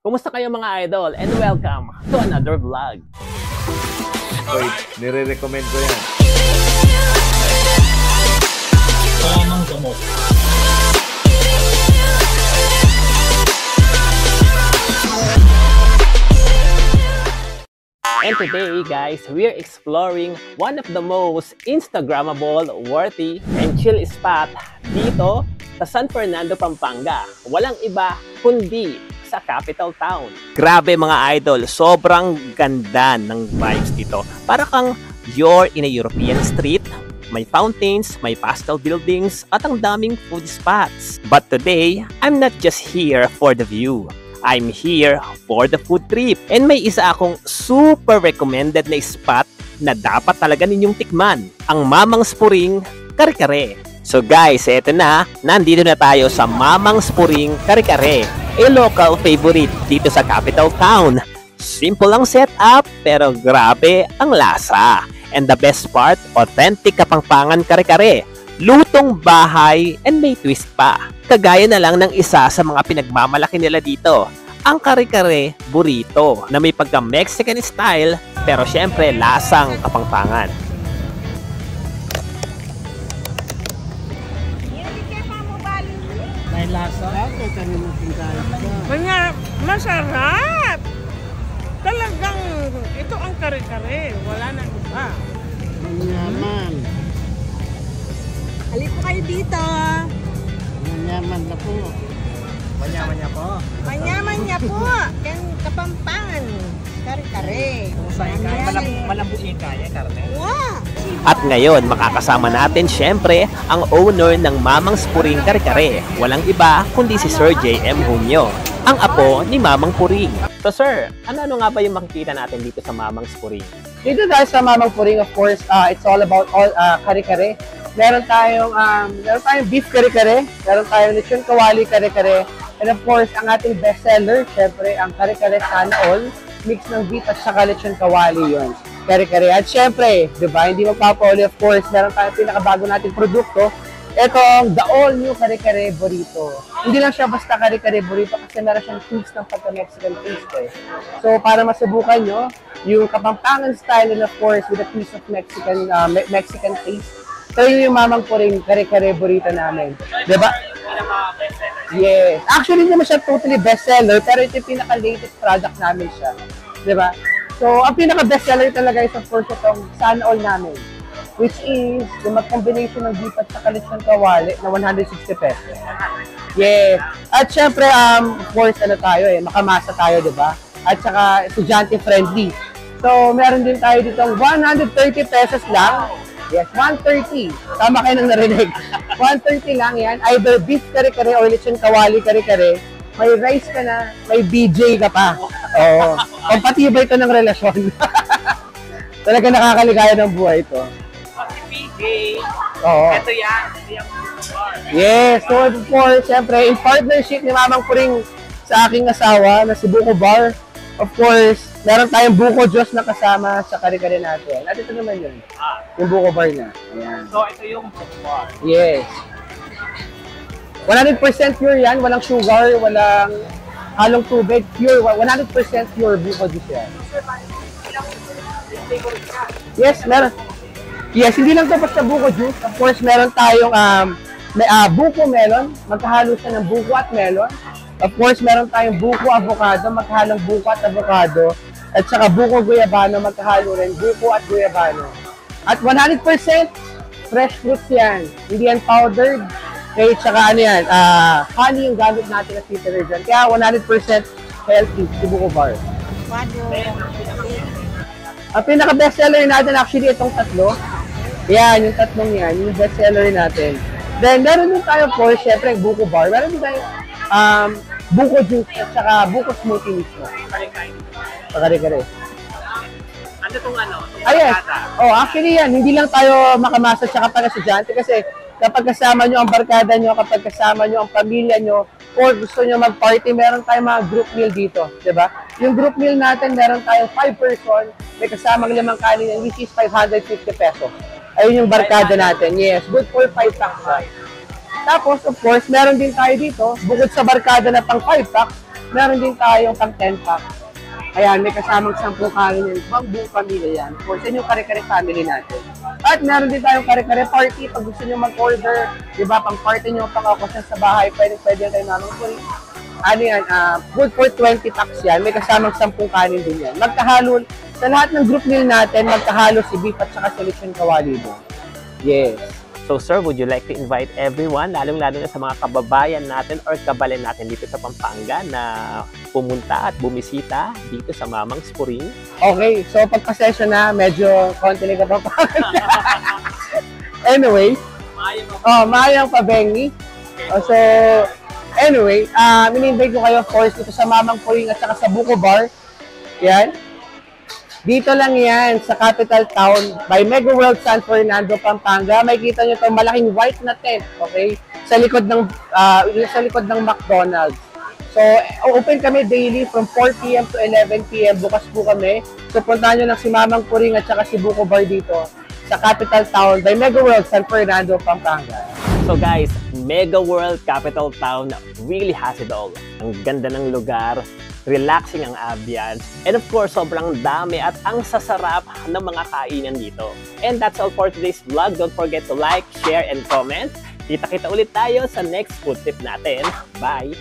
Kumusta kayo mga idol? And welcome to another vlog. Oy, nire-recommend ko yan. Tamang gamot. And today guys, we're exploring one of the most Instagrammable, worthy, and chill spot dito sa San Fernando, Pampanga. Walang iba kundi sa capital town. Grabe mga idol, sobrang ganda ng vibes dito. Para kang you're in a European street. May fountains, may pastel buildings, at ang daming food spots. But today, I'm not just here for the view. I'm here for the food trip. And may isa akong super recommended na spot na dapat talaga ninyong tikman. Ang Mamang Spuring Kare-Kare. So guys, eto na. Nandito na tayo sa Mamang Spuring Kare-Kare. A local favorite dito sa capital town. Simple ang setup, pero grabe ang lasa. And the best part, authentic Kapampangan kare-kare. Lutong bahay and may twist pa. Kagaya na lang ng isa sa mga pinagmamalaki nila dito, ang kare-kare burrito na may pagka-Mexican style pero syempre lasang Kapampangan. May lasa. Masarap! Talagang ito ang kare-kare. Wala na iba. Manyaman. Halip po kayo dito. Manyaman na po. Manyaman niya po. Manyaman niya po. Yan Kapampangan. Kare-kare. Malambuin kaya, karne. Wow! At ngayon, makakasama natin syempre ang owner ng Mamang Spuring Kare-Kare. Walang iba kundi si Sir J.M. Hunyo, ang apo ni Mamang Puring. So sir, ano nga ba yung makikita natin dito sa Mamang Spuring? Dito guys sa Mamang Puring, of course, it's all about kare-kare. Meron tayong beef kare-kare, meron tayong lechon kawali kare-kare, and of course, ang ating bestseller, syempre, ang kare-kare sana all, mix ng beef at saka lechon kawali yon. Kare-kare. At syempre, di ba, hindi magpapauli, of course, meron tayong pinakabago nating produkto, itong the all-new kare-kare burrito. Hindi lang siya basta kare-kare burrito kasi meron siyang twist ng pagka-Mexican taste eh. So, para masubukan nyo, yung Kapampangan style and of course, with a twist of Mexican taste, so yun yung Mamang Puring kare-kare burrito namin. Diba? Yes. Actually, hindi mo siya totally bestseller, pero ito yung pinaka-latest product namin siya. Diba? So, ang pinaka-bestseller talaga is of course itong Sana All namin, which is yung mag-combination ng beef at saka lechon kawali na 160 pesos. Yes. At syempre, of course, makamasa tayo, di ba? At saka, estudyante friendly. So, meron din tayo ditong 130 pesos lang. Yes, 130. Tama kayo nang narinig. 130 lang yan. Either beef kare-kare or lechon kawali kare-kare. May rice ka na, may BJ ka pa. Oo. Kompatibay ito ng relasyon. Talaga nakakaligaya ng buhay ito. PJ. Oo. Ito yan. Yes. So, of course, syempre, in partnership ni Mamang Puring sa aking asawa na si Buko Bar, of course, meron tayong Buko Diyos na kasama sa kare-kare natin. At ito naman yun. Yung Buko Bar na. Ayan. So, ito yung bar. Yes. 100% pure yan. Walang sugar, walang halong tubig. Pure, 100% pure Buko Diyos yan. Yes, meron. Yes, hindi lang ito basta buko juice. Of course, meron tayong buko melon. Magkahalo siya ng buko at melon. Of course, meron tayong buko avocado. Magkahalong buko at avocado. At saka buko guyabano. Magkahalo rin buko at guyabano. At 100% fresh fruits yan. Hindi yan powdered. Kaya saka honey yung gamit natin na sweetener dyan. Kaya 100% healthy si Buko Bar. Ang pinaka-bestseller natin actually itong tatlo. Yan, yung tatlong yan, yung bestseller natin. Then, meron din tayo po, syempre, Buko Bar. Meron din tayo Buko Juice at saka Buko Smoothie mismo. Kare-kare. Ano itong Yes. Oh, actually yan, hindi lang tayo makamasa sa kapag estudyante kasi kapag kasama nyo ang barkada nyo, kapag kasama nyo ang pamilya nyo, or gusto nyo mag-party, meron tayong mga group meal dito, di ba? Yung group meal natin, meron tayong 5 person, may kasamang 5 kanin, which is 550 pesos. Ayun yung barkada natin. Yes, good for 5 packs. Tapos, of course, meron din tayo dito, bukod sa barkada na pang 5 packs, Meron din tayong pang 10 pack. Ayan, may kasamang 10 kanin yan. Bang buong pamilya yan. For sa inyong kare-kare family natin. At meron din tayong kare-kare party. Pag gusto nyo mag-order, di ba, pang party nyo, pang okasyon sa bahay, pwede yan kay Mamang Puri. Ano yan, good for 20 packs yan. May kasamang 10 kanin din yan. Magkahalo, sa lahat ng group meal natin, magkahalo si beef at saka si lechon kawali doon. Yes. So sir, would you like to invite everyone, lalong-lalo na sa mga kababayan natin or kabalin natin dito sa Pampanga na pumunta at bumisita dito sa Mamang Puring? Okay, so pagka-session na, medyo konti na pa. Anyway, Mayang Pabengi. So, anyway, in-invite ko kayo of course dito sa Mamang Puring at saka sa Buko Bar. Yan. Dito lang yan sa capital town by Mega World San Fernando, Pampanga. Makikita nyo itong malaking white na tent, okay? Sa likod ng McDonald's. So, open kami daily from 4 p.m. to 11 p.m. Bukas po kami. So, puntahan nyo lang si Mamang Puring at saka si Buko Bar dito sa capital town by Mega World San Fernando, Pampanga. So guys, Mega World Capital Town really has it all. Ang ganda ng lugar, relaxing ang ambience, and of course, sobrang dami at ang sasarap ng mga kainan dito. And that's all for today's vlog. Don't forget to like, share, and comment. Kita-kita ulit tayo sa next food tip natin. Bye!